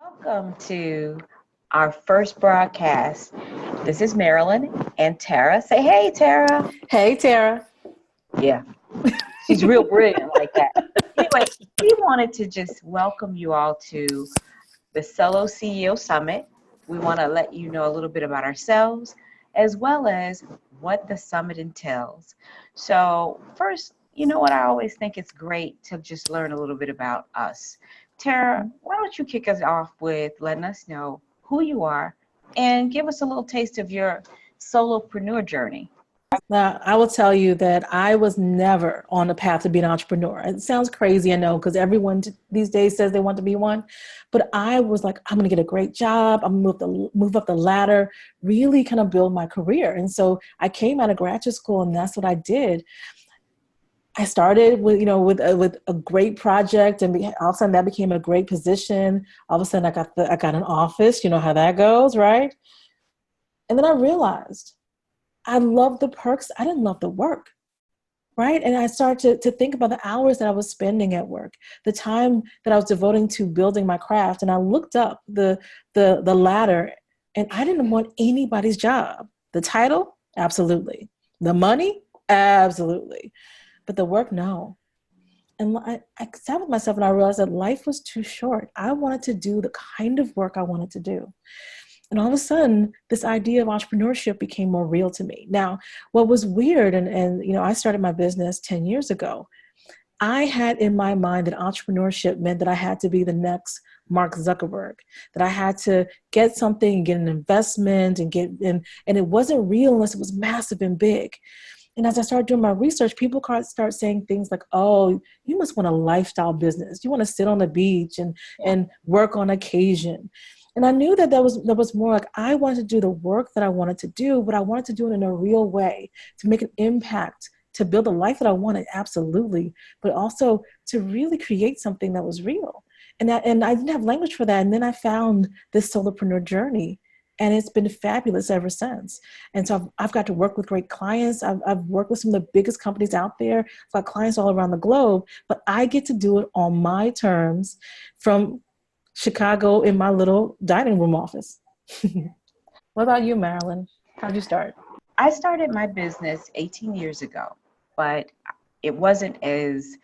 Welcome to our first broadcast. This is Marilyn and Tara. Say hey, Tara. Hey, Tara. Yeah, she's real brilliant like that. Anyway, we wanted to just welcome you all to the SoloCEO Summit. We want to let you know a little bit about ourselves as well as what the summit entails. So, first, you know what? I always think it's great to just learn a little bit about us. Tara, why don't you kick us off with letting us know who you are and give us a little taste of your solopreneur journey? Now, I will tell you that I was never on the path to be an entrepreneur. It sounds crazy, I know, because everyone these days says they want to be one. But I was like, I'm going to get a great job. I'm going to move up the ladder, really kind of build my career. And so I came out of graduate school, and that's what I did. I started with a great project, and all of a sudden that became a great position. All of a sudden I got an office. You know how that goes, right? And then I realized I love the perks. I didn't love the work, right? And I started to think about the hours that I was spending at work, the time that I was devoting to building my craft. And I looked up the ladder, and I didn't want anybody's job. The title, absolutely. The money, absolutely. But the work, no. And I sat with myself and I realized that life was too short. I wanted to do the kind of work I wanted to do. And all of a sudden, this idea of entrepreneurship became more real to me. Now, what was weird, and I started my business 10 years ago. I had in my mind that entrepreneurship meant that I had to be the next Mark Zuckerberg, that I had to get something, get an investment, and it wasn't real unless it was massive and big. And as I started doing my research, people start saying things like, oh, you must want a lifestyle business. You want to sit on the beach and work on occasion. And I knew that was more like I wanted to do the work that I wanted to do, but I wanted to do it in a real way to make an impact, to build a life that I wanted, absolutely, but also to really create something that was real. And I didn't have language for that. And then I found this solopreneur journey, and it's been fabulous ever since. And so I've got to work with great clients. I've worked with some of the biggest companies out there. I've got clients all around the globe, but I get to do it on my terms from Chicago in my little dining room office. What about you, Marilyn? How'd you start? I started my business 18 years ago, but it wasn't as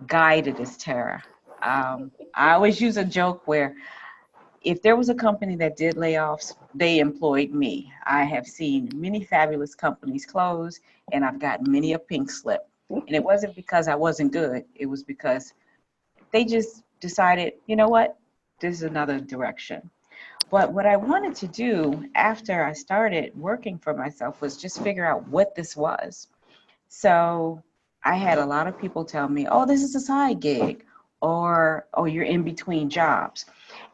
guided as Tara. I always use a joke where if there was a company that did layoffs, they employed me. I have seen many fabulous companies close, and I've gotten many a pink slip. And it wasn't because I wasn't good. It was because they just decided, you know what, this is another direction. But what I wanted to do after I started working for myself was just figure out what this was. So I had a lot of people tell me, oh, this is a side gig, or oh, you're in between jobs.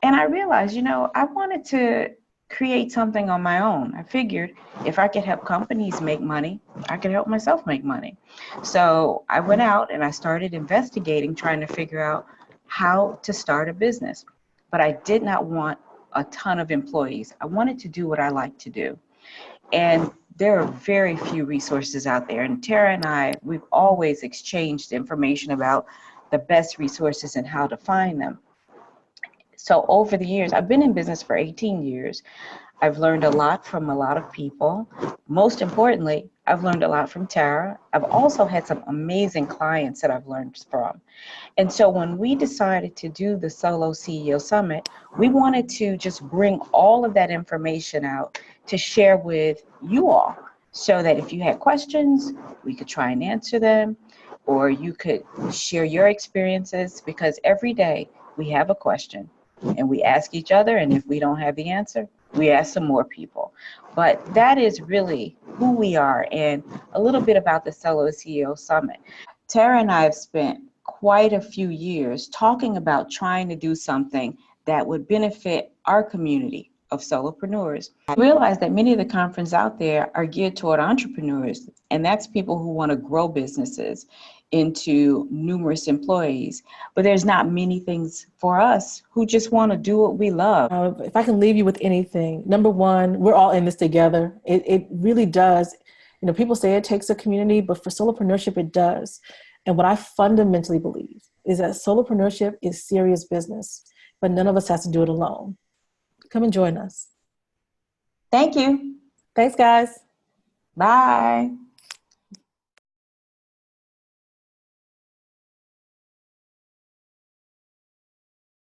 And I realized, I wanted to create something on my own. I figured if I could help companies make money, I could help myself make money. So I went out and I started investigating, trying to figure out how to start a business. But I did not want a ton of employees. I wanted to do what I like to do. And there are very few resources out there. And Tara and I, we've always exchanged information about the best resources and how to find them. So over the years, I've been in business for 18 years. I've learned a lot from a lot of people. Most importantly, I've learned a lot from Tara. I've also had some amazing clients that I've learned from. And so when we decided to do the Solo CEO Summit, we wanted to just bring all of that information out to share with you all so that if you had questions, we could try and answer them, or you could share your experiences, because every day we have a question and we ask each other, and if we don't have the answer, we ask some more people. But that is really who we are, and a little bit about the Solo CEO Summit. Tara and I have spent quite a few years talking about trying to do something that would benefit our community of solopreneurs. I realize that many of the conferences out there are geared toward entrepreneurs, and that's people who want to grow businesses into numerous employees. But there's not many things for us who just want to do what we love. If I can leave you with anything, number one, we're all in this together. It really does. People say it takes a community, but for solopreneurship, it does. And what I fundamentally believe is that solopreneurship is serious business. but none of us has to do it alone. Come and join us. Thank you. Thanks, guys. Bye.